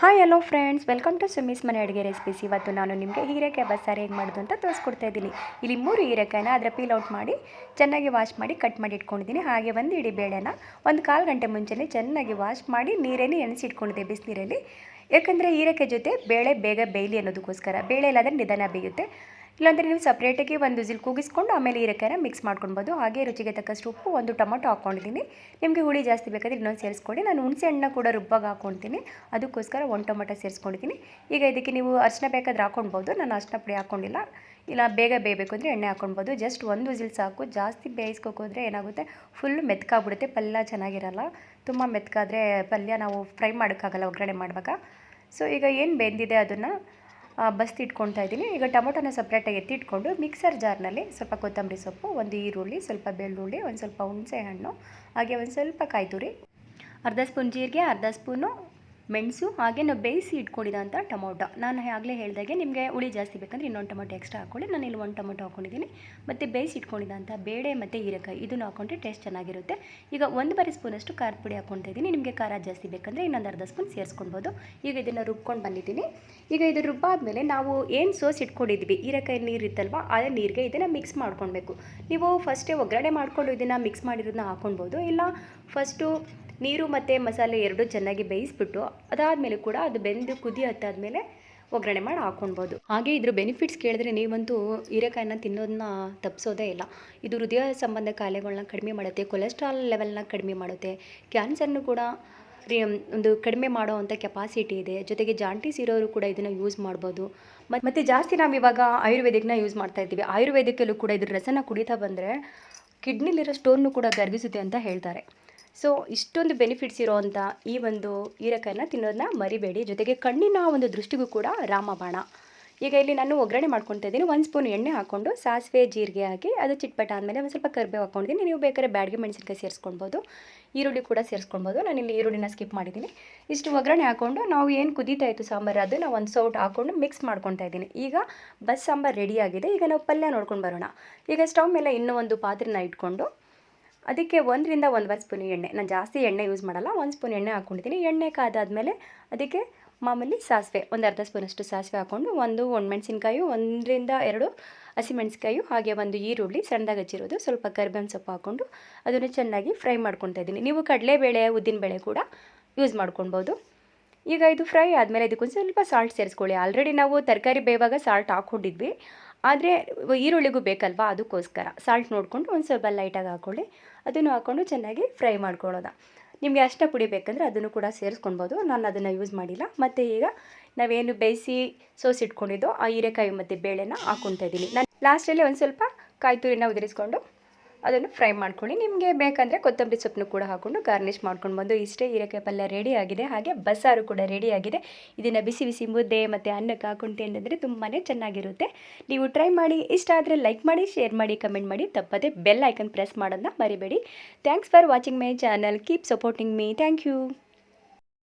Hi hello friends, welcome to Sumi's ಮನೆ ಅಡುಗೆ recipes. ಇವತ್ತು ನಾನು ನಿಮಗೆ ಹೀರೆಕಾಯಿ ಬಸ್ಸಾರು ಹೇಗೆ ಮಾಡೋದು ಅಂತ ತೋರಿಸ್ಕೊಡ್ತಾ ಇದ್ದೀನಿ. ಇಲ್ಲಿ 3 ಹೀರೆಕಾಯಿನ ಅದರ ಪೀಲ್ ಔಟ್ ಮಾಡಿ ಚೆನ್ನಾಗಿ ವಾಶ್ ಮಾಡಿ ಕಟ್ ಮಾಡಿ ಇಟ್ಕೊಂಡಿದ್ದೀನಿ. ಹಾಗೆ ಒಂದು ಇಡೀ ಬೇಳೆನ ಒಂದು ಕಾಲು ಗಂಟೆ ಮುಂಚೆನೇ ಚೆನ್ನಾಗಿ ವಾಶ್ ಮಾಡಿ ನೀರಲ್ಲಿ ನೆನೆಸಿಟ್ಕೊಂಡಿದ್ದೆ ಬಿಸಿನೀರಲ್ಲಿ. ಯಾಕಂದರೆ ಹೀರೆಕಾಯಿ ಜೊತೆ ಬೇಳೆ ಬೇಗ ಬೇಯಲಿ ಅನ್ನೋದಕ್ಕೋಸ್ಕರ. ಬೇಳೆ ಇಲ್ಲಾಂದರೆ ನಿಧಾನ ಬೇಯುತ್ತೆ. ಇಲ್ಲಾಂದರೆ ನೀವು ಸಪ್ರೇಟಾಗಿ ಒಂದು ವಿಸಿಲ್ ಕೂಗಿಸ್ಕೊಂಡು ಆಮೇಲೆ ಹೀರೆಕಾಯಿನ ಮಿಕ್ಸ್ ಮಾಡ್ಕೊಳ್ಬೋದು. ಹಾಗೆ ರುಚಿಗೆ ತಕ್ಕಷ್ಟು ಉಪ್ಪು, ಒಂದು ಟೊಮೊಟೊ ಹಾಕ್ಕೊಂಡಿದ್ದೀನಿ. ನಿಮಗೆ ಹುಳಿ ಜಾಸ್ತಿ ಬೇಕಾದರೆ ಇನ್ನೊಂದು ಸೇರಿಸ್ಕೊಳ್ಳಿ. ನಾನು ಹುಣಸೆ ಹಣ್ಣು ಕೂಡ ರುಬ್ಬಾಗಿ ಹಾಕ್ಕೊಳ್ತೀನಿ, ಅದಕ್ಕೋಸ್ಕರ ಒಂದು ಟೊಮೊಟೊ ಸೇರಿಸ್ಕೊಂಡಿದ್ದೀನಿ. ಈಗ ಇದಕ್ಕೆ ನೀವು ಅರಿಶಿನ ಬೇಕಾದರೆ ಹಾಕ್ಕೊಳ್ಬೋದು. ನಾನು ಅರಿಶಿನ ಪುಡಿ ಹಾಕ್ಕೊಂಡಿಲ್ಲ. ಇಲ್ಲ ಬೇಗ ಬೇಯಬೇಕು ಅಂದರೆ ಎಣ್ಣೆ ಹಾಕ್ಕೊಳ್ಬೋದು. ಜಸ್ಟ್ ಒಂದು ವಿಸಿಲ್ ಸಾಕು. ಜಾಸ್ತಿ ಬೇಯಿಸ್ಕೋಕೋದ್ರೆ ಏನಾಗುತ್ತೆ, ಫುಲ್ ಮೆತ್ಕಾಗ್ಬಿಡುತ್ತೆ, ಪಲ್ಯ ಚೆನ್ನಾಗಿರಲ್ಲ. ತುಂಬ ಮೆತ್ಕಾದರೆ ಪಲ್ಯ ನಾವು ಫ್ರೈ ಮಾಡೋಕ್ಕಾಗಲ್ಲ ಒಗ್ಗರಣೆ ಮಾಡುವಾಗ. ಸೊ ಈಗ ಏನು ಬೆಂದಿದೆ ಅದನ್ನು ಬಸ್ತಿಟ್ಕೊಳ್ತಾ ಇದ್ದೀನಿ. ಈಗ ಟೊಮೊಟೊನ ಸಪ್ರೇಟಾಗಿ ಎತ್ತಿಟ್ಕೊಂಡು ಮಿಕ್ಸರ್ ಜಾರ್ನಲ್ಲಿ ಸ್ವಲ್ಪ ಕೊತ್ತಂಬರಿ ಸೊಪ್ಪು, ಒಂದು ಈರುಳ್ಳಿ, ಸ್ವಲ್ಪ ಬೆಳ್ಳುಳ್ಳಿ, ಒಂದು ಸ್ವಲ್ಪ ಹುಣಸೆ ಹಣ್ಣು, ಹಾಗೆ ಒಂದು ಸ್ವಲ್ಪ ಕಾಯಿ ತುರಿ, ಅರ್ಧ ಸ್ಪೂನ್ ಜೀರಿಗೆ, ಅರ್ಧ ಸ್ಪೂನು ಮೆಣಸು, ಹಾಗೆ ನಾವು ಬೇಯಿಸಿ ಇಟ್ಕೊಂಡಿದ್ದಂಥ ಟೊಮೊಟೊ. ನಾನು ಆಗಲೇ ಹೇಳಿದಾಗೆ ನಿಮಗೆ ಹುಳಿ ಜಾಸ್ತಿ ಬೇಕಂದರೆ ಇನ್ನೊಂದು ಟೊಮೊಟೊ ಎಕ್ಸ್ಟ್ರಾ ಹಾಕ್ಕೊಳ್ಳಿ. ನಾನು ಇಲ್ಲಿ ಒಂದು ಟೊಮೊಟೊ ಹಾಕ್ಕೊಂಡಿದ್ದೀನಿ. ಮತ್ತು ಬೇಯಿಸಿ ಇಟ್ಕೊಂಡಿದ್ದಂಥ ಬೇಳೆ ಮತ್ತು ಹೀರೆಕಾಯಿ ಇದನ್ನು ಹಾಕ್ಕೊಂಡ್ರೆ ಟೇಸ್ಟ್ ಚೆನ್ನಾಗಿರುತ್ತೆ. ಈಗ 1 ಸ್ಪೂನಷ್ಟು ಖಾರದ ಪುಡಿ ಹಾಕ್ಕೊಳ್ತಾ ಇದ್ದೀನಿ. ನಿಮಗೆ ಖಾರ ಜಾಸ್ತಿ ಬೇಕಂದರೆ ಇನ್ನೊಂದು ಅರ್ಧ ಸ್ಪೂನ್ ಸೇರಿಸ್ಕೊಳ್ಬೋದು. ಈಗ ಇದನ್ನು ರುಬ್ಕೊಂಡು ಬಂದಿದ್ದೀನಿ. ಈಗ ಇದು ರುಬ್ಬಾದ್ಮೇಲೆ ನಾವು ಏನು ಸೋಸ್ ಇಟ್ಕೊಂಡಿದ್ವಿ, ಹೀರೆಕಾಯಿ ನೀರು ಇತ್ತಲ್ವ, ಆ ನೀರಿಗೆ ಇದನ್ನು ಮಿಕ್ಸ್ ಮಾಡ್ಕೊಳ್ಬೇಕು. ನೀವು ಫಸ್ಟೇ ಒಗ್ಗರಣೆ ಮಾಡಿಕೊಂಡು ಇದನ್ನು ಮಿಕ್ಸ್ ಮಾಡಿರೋದನ್ನ ಹಾಕ್ಕೊಳ್ಬೋದು. ಇಲ್ಲ ಫಸ್ಟು ನೀರು ಮತ್ತು ಮಸಾಲೆ ಎರಡೂ ಚೆನ್ನಾಗಿ ಬೇಯಿಸ್ಬಿಟ್ಟು ಅದಾದಮೇಲೆ ಕೂಡ ಅದು ಬೆಂದು ಕುದಿ ಹತ್ತಾದಮೇಲೆ ಒಗ್ಗರಣೆ ಮಾಡಿ ಹಾಕ್ಕೊಳ್ಬೋದು. ಹಾಗೆ ಇದ್ರ ಬೆನಿಫಿಟ್ಸ್ ಕೇಳಿದ್ರೆ ನೀವಂತೂ ಹೀರೆಕಾಯಿನ ತಿನ್ನೋದನ್ನ ತಪ್ಪಿಸೋದೇ ಇಲ್ಲ. ಇದು ಹೃದಯ ಸಂಬಂಧ ಕಾಯಿಲೆಗಳನ್ನ ಕಡಿಮೆ ಮಾಡುತ್ತೆ, ಕೊಲೆಸ್ಟ್ರಾಲ್ ಲೆವೆಲ್ನ ಕಡಿಮೆ ಮಾಡುತ್ತೆ, ಕ್ಯಾನ್ಸರ್ನು ಕೂಡ ಒಂದು ಕಡಿಮೆ ಮಾಡೋ ಅಂಥ ಕೆಪಾಸಿಟಿ ಇದೆ. ಜೊತೆಗೆ ಜಾಂಟೀಸ್ ಇರೋರು ಕೂಡ ಇದನ್ನು ಯೂಸ್ ಮಾಡ್ಬೋದು. ಮತ್ತು ಜಾಸ್ತಿ ನಾವು ಇವಾಗ ಆಯುರ್ವೇದಿಕ್ನ ಯೂಸ್ ಮಾಡ್ತಾ ಇದ್ದೀವಿ. ಆಯುರ್ವೇದಿಕಲ್ಲೂ ಕೂಡ ಇದ್ರ ರಸನ ಕುಡಿತಾ ಬಂದರೆ ಕಿಡ್ನಿಲಿರೋ ಸ್ಟೋನ್ನು ಕೂಡ ಕರಗಿಸುತ್ತೆ ಅಂತ ಹೇಳ್ತಾರೆ. ಸೊ ಇಷ್ಟೊಂದು ಬೆನಿಫಿಟ್ಸ್ ಇರೋವಂಥ ಈ ಒಂದು ಹೀರೆಕಾಯಿನ ತಿನ್ನೋದನ್ನ ಮರಿಬೇಡಿ. ಜೊತೆಗೆ ಕಣ್ಣಿನ ಒಂದು ದೃಷ್ಟಿಗೂ ಕೂಡ ರಾಮಬಾಣ. ಈಗ ಇಲ್ಲಿ ನಾನು ಒಗ್ಗರಣೆ ಮಾಡ್ಕೊಳ್ತಾ ಇದ್ದೀನಿ. 1 ಸ್ಪೂನ್ ಎಣ್ಣೆ ಹಾಕ್ಕೊಂಡು ಸಾಸಿವೆ ಜೀರಿಗೆ ಹಾಕಿ ಅದು ಚಿಟ್ಪಟ ಆದಮೇಲೆ ಒಂದು ಸ್ವಲ್ಪ ಕರಿಬೇವು ಹಾಕ್ಕೊಂಡಿದ್ದೀನಿ. ನೀವು ಬೇಕಾದ್ರೆ ಬ್ಯಾಡಗಿ ಮೆಣಸಿನ್ಕಾಯಿ ಸೇರಿಸ್ಕೊಳ್ಬೋದು, ಈರುಳ್ಳಿ ಕೂಡ ಸೇರಿಸ್ಕೊಳ್ಬೋದು. ನಾನಿಲ್ಲಿ ಈರುಳ್ಳಿನ ಸ್ಕಿಪ್ ಮಾಡಿದ್ದೀನಿ. ಇಷ್ಟು ಒಗ್ಗರಣೆ ಹಾಕ್ಕೊಂಡು ನಾವು ಏನು ಕುದೀತಾ ಇತ್ತು ಸಾಂಬಾರು ಅದನ್ನು ಒಂದು ಸೌಟ್ ಹಾಕ್ಕೊಂಡು ಮಿಕ್ಸ್ ಮಾಡ್ಕೊಳ್ತಾ ಇದ್ದೀನಿ. ಈಗ ಬಸ್ ಸಾಂಬಾರು ರೆಡಿಯಾಗಿದೆ. ಈಗ ನಾವು ಪಲ್ಯ ನೋಡ್ಕೊಂಡು ಬರೋಣ. ಈಗ ಸ್ಟವ್ ಮೇಲೆ ಇನ್ನೂ ಒಂದು ಪಾತ್ರೆನ ಇಟ್ಕೊಂಡು ಅದಕ್ಕೆ 1 ರಿಂದ 1.5 ಸ್ಪೂನ್ ಎಣ್ಣೆ, ನಾನು ಜಾಸ್ತಿ ಎಣ್ಣೆ ಯೂಸ್ ಮಾಡಲ್ಲ, 1 ಸ್ಪೂನ್ ಎಣ್ಣೆ ಹಾಕ್ಕೊಂಡಿದ್ದೀನಿ. ಎಣ್ಣೆ ಕಾದಾದಮೇಲೆ ಅದಕ್ಕೆ ಮಾಮೂಲಿ ಸಾಸಿವೆ, ಒಂದು ಅರ್ಧ ಸ್ಪೂನಷ್ಟು ಸಾಸಿವೆ ಹಾಕ್ಕೊಂಡು ಒಂದು ಒಣಮೆಣಸಿನ್ಕಾಯಿ, 1 ರಿಂದ 2 ಹಸಿಮೆಣಸಿನ್ಕಾಯಿ, ಹಾಗೆ ಒಂದು ಈರುಳ್ಳಿ ಸಣ್ಣದಾಗಿ ಹಚ್ಚಿರೋದು, ಸ್ವಲ್ಪ ಕರಿಬೇವಿನ ಸೊಪ್ಪು ಹಾಕ್ಕೊಂಡು ಅದನ್ನು ಚೆನ್ನಾಗಿ ಫ್ರೈ ಮಾಡ್ಕೊಳ್ತಾ ಇದ್ದೀನಿ. ನೀವು ಕಡಲೆಬೇಳೆ ಉದ್ದಿನಬೇಳೆ ಕೂಡ ಯೂಸ್ ಮಾಡ್ಕೊಳ್ಬೋದು. ಈಗ ಇದು ಫ್ರೈ ಆದಮೇಲೆ ಇದಕ್ಕೊಂದು ಸ್ವಲ್ಪ ಸಾಲ್ಟ್ ಸೇರಿಸ್ಕೊಳ್ಳಿ. ಆಲ್ರೆಡಿ ನಾವು ತರಕಾರಿ ಬೇಯುವಾಗ ಸಾಲ್ಟ್ ಹಾಕ್ಕೊಂಡಿದ್ವಿ, ಆದರೆ ಈರುಳ್ಳಿಗೂ ಬೇಕಲ್ವಾ, ಅದಕ್ಕೋಸ್ಕರ ಸಾಲ್ಟ್ ನೋಡಿಕೊಂಡು ಒಂದು ಸ್ವಲ್ಪ ಲೈಟಾಗಿ ಹಾಕ್ಕೊಳ್ಳಿ. ಅದನ್ನು ಹಾಕ್ಕೊಂಡು ಚೆನ್ನಾಗಿ ಫ್ರೈ ಮಾಡ್ಕೊಳ್ಳೋದು. ನಿಮಗೆ ಅರಿಶಿನ ಪುಡಿ ಬೇಕಂದರೆ ಅದನ್ನು ಕೂಡ ಸೇರಿಸ್ಕೊಳ್ಬೋದು. ನಾನು ಅದನ್ನು ಯೂಸ್ ಮಾಡಿಲ್ಲ. ಮತ್ತು ಈಗ ನಾವೇನು ಬೇಯಿಸಿ ಸೋಸ್ ಇಟ್ಕೊಂಡಿದ್ದೋ ಆ ಹೀರೆಕಾಯಿ ಮತ್ತು ಬೇಳೆನ ಹಾಕ್ಕೊಳ್ತಾ ಇದ್ದೀನಿ. ನಾನು ಲಾಸ್ಟಲ್ಲಿ ಒಂದು ಸ್ವಲ್ಪ ಕಾಯಿ ತುರಿನ ಉದುರಿಸ್ಕೊಂಡು ಅದನ್ನು ಫ್ರೈ ಮಾಡ್ಕೊಳ್ಳಿ. ನಿಮಗೆ ಬೇಕಂದರೆ ಕೊತ್ತಂಬರಿ ಸೊಪ್ಪನ್ನು ಕೂಡ ಹಾಕ್ಕೊಂಡು ಗಾರ್ನಿಷ್ ಮಾಡ್ಕೊಂಡು ಬಂದು ಇಷ್ಟೇ ಹೀರೆಕಾಯಿ ಪಲ್ಯ ರೆಡಿಯಾಗಿದೆ. ಹಾಗೆ ಬಸ್ಸಾರು ಕೂಡ ರೆಡಿಯಾಗಿದೆ. ಇದನ್ನು ಬಿಸಿ ಬಿಸಿ ಮುದ್ದೆ ಮತ್ತು ಅನ್ನಕ್ಕೆ ಹಾಕ್ಕೊಂಡು ತಿಂದಿದ್ರೆ ತುಂಬಾ ಚೆನ್ನಾಗಿರುತ್ತೆ. ನೀವು ಟ್ರೈ ಮಾಡಿ. ಇಷ್ಟ ಆದರೆ ಲೈಕ್ ಮಾಡಿ, ಶೇರ್ ಮಾಡಿ, ಕಮೆಂಟ್ ಮಾಡಿ. ತಪ್ಪದೆ ಬೆಲ್ ಐಕನ್ ಪ್ರೆಸ್ ಮಾಡೋದನ್ನ ಮರಿಬೇಡಿ. Thanks for watching my channel. Keep supporting me. Thank you.